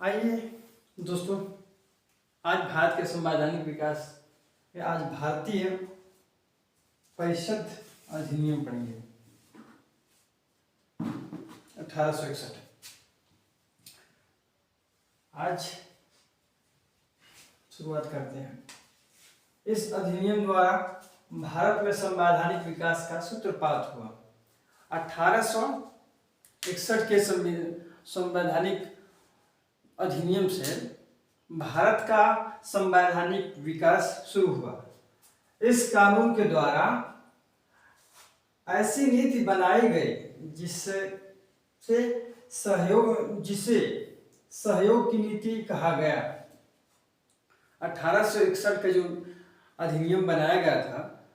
आइए दोस्तों, आज भारत के संवैधानिक विकास आज भारतीय परिषद अधिनियम पढ़ेंगे 1861। आज शुरुआत करते हैं। इस अधिनियम द्वारा भारत में संवैधानिक विकास का सूत्रपात हुआ। 1861 के संवैधानिक अधिनियम से भारत का संवैधानिक विकास शुरू हुआ। इस कानून के द्वारा ऐसी नीति बनाई गई जिसे सहयोग की नीति कहा गया। 1861 का जो अधिनियम बनाया गया था,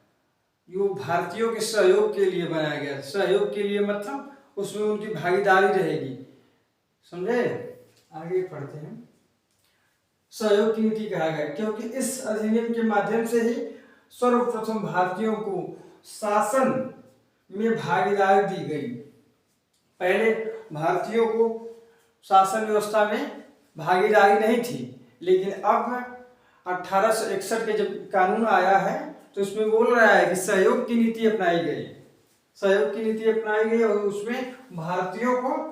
यो भारतीयों के सहयोग के लिए बनाया गया। सहयोग के लिए मतलब उसमें उनकी भागीदारी रहेगी, समझे। आगे पढ़ते हैं। सहयोग की नीति कहा गया क्योंकि इस अधिनियम के माध्यम से ही सर्वप्रथम भारतीयों को शासन में भागीदारी दी गई। पहले भारतीयों को शासन व्यवस्था में भागीदारी नहीं थी, लेकिन अब 1861 के जब कानून आया है तो उसमें बोल रहा है कि सहयोग की नीति अपनाई गई। सहयोग की नीति अपनाई गई और उसमें भारतीयों को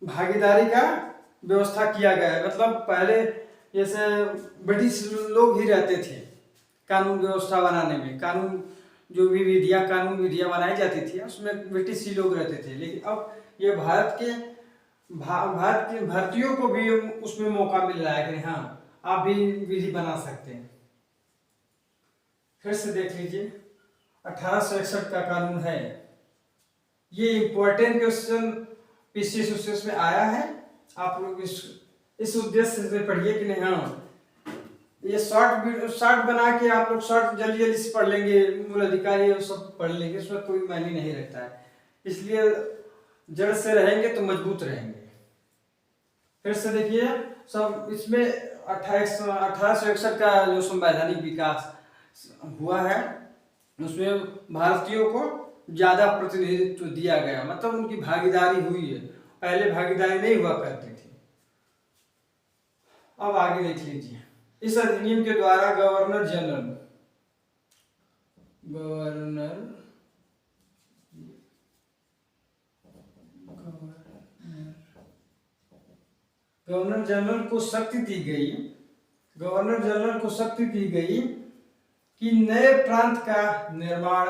भागीदारी का व्यवस्था किया गया है। मतलब पहले जैसे ब्रिटिश लोग ही रहते थे कानून व्यवस्था बनाने में। कानून जो भी कानून विधियां बनाई जाती थी उसमें ब्रिटिश ही लोग रहते थे, लेकिन अब ये भारतीयों को भी उसमें मौका मिल रहा है कि हाँ, आप भी विधि बना सकते हैं। फिर से देख लीजिए, 1861 का कानून है। ये इम्पोर्टेंट क्वेश्चन PCS में आया है। आप लोग इस उद्देश्य से पढ़िए कि नहीं। हाँ, ये शॉर्ट बना के आप लोग शॉर्ट जल्दी से पढ़ लेंगे, मूल अधिकारी सब पढ़ लेंगे, उसमें कोई मायने नहीं रखता है। इसलिए जड़ से रहेंगे तो मजबूत रहेंगे। फिर से देखिए, सब इसमें 1861 का जो संवैधानिक विकास हुआ है उसमें भारतीयों को ज्यादा प्रतिनिधित्व दिया गया, मतलब उनकी भागीदारी हुई है। पहले भागीदारी नहीं हुआ करती थी। अब आगे देख लीजिए। इस अधिनियम के द्वारा गवर्नर जनरल को शक्ति दी गई। गवर्नर जनरल को शक्ति दी गई कि नए प्रांत का निर्माण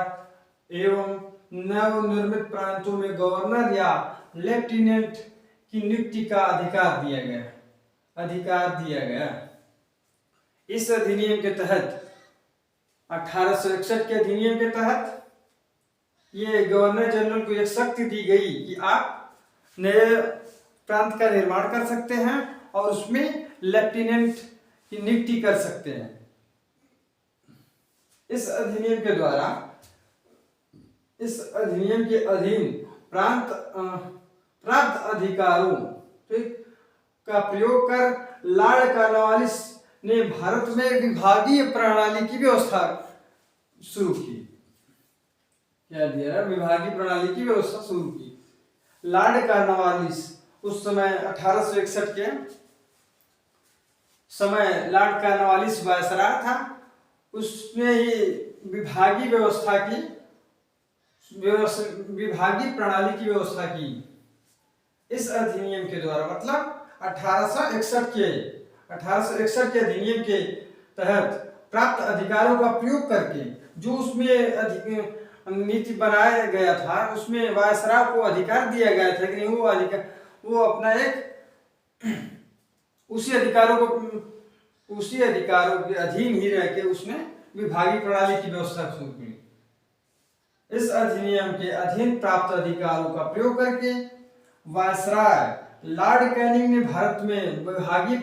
एवं नवनिर्मित प्रांतों में गवर्नर या लेफ्टिनेंट की नियुक्ति का अधिकार दिया गया। इस अधिनियम के तहत 1861 के अधिनियम के तहत ये गवर्नर जनरल को एक शक्ति दी गई कि आप नए प्रांत का निर्माण कर सकते हैं और उसमें लेफ्टिनेंट की नियुक्ति कर सकते हैं। इस अधिनियम के द्वारा इस अधिनियम के अधीन प्राप्त अधिकारों का प्रयोग कर लॉर्ड कॉर्नवालिस ने भारत में विभागीय प्रणाली की व्यवस्था शुरू की। क्या दिया? विभागीय प्रणाली की व्यवस्था शुरू की। लॉर्ड कॉर्नवालिस उस समय 1861 के समय लॉर्ड कॉर्नवालिस वायसराय था। उसने ही विभागीय प्रणाली की व्यवस्था की। इस अधिनियम के द्वारा मतलब 1861 के अधिनियम के तहत प्राप्त अधिकारों का प्रयोग करके जो उसमें नीति बनाया गया था, उसमें वायसराय को अधिकार दिया गया था कि वो अपना उसी अधिकारों के अधीन ही रह के उसने विभागीय प्रणाली की व्यवस्था शुरू की। इस अधिनियम के अधीन प्राप्त अधिकारों का प्रयोग करके वायसराय लॉर्ड कैनिंग ने भारत में विभागीय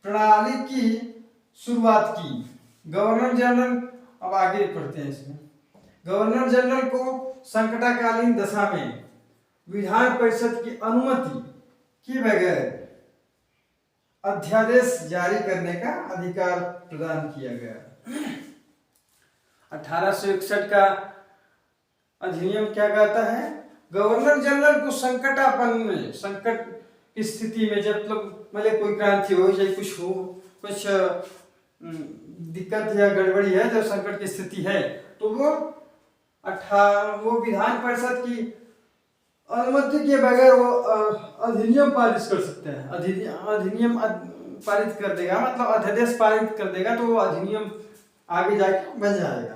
प्रणाली की शुरुआत की। गवर्नर जनरल, अब आगे पढ़ते हैं इसमें। गवर्नर जनरल को संकटकालीन दशा में विधान परिषद की अनुमति के बगैर अध्यादेश जारी करने का अधिकार प्रदान किया गया। 1861 का अधिनियम क्या कहता है? गवर्नर जनरल को संकट की स्थिति में, जब मतलब कोई क्रांति हो चाहे कुछ हो, कुछ दिक्कत या गड़बड़ी है, जब संकट की स्थिति है, तो वो विधान परिषद की अनुमति के बगैर वो अधिनियम पारित कर सकते हैं। अधिनियम पारित कर देगा, मतलब अध्यादेश पारित कर देगा, तो वो अधिनियम आगे जाके बन जाएगा।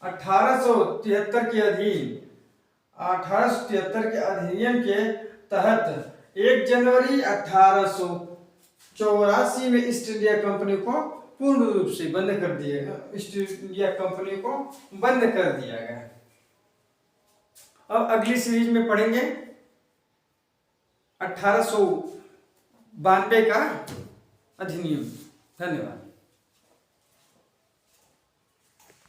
1873 के अधीन 1873 के अधिनियम के तहत 1 जनवरी 1884 में ईस्ट इंडिया कंपनी को पूर्ण रूप से बंद कर दिया गया। ईस्ट इंडिया कंपनी को बंद कर दिया गया। अब अगली सीरीज में पढ़ेंगे 1892 का अधिनियम। धन्यवाद।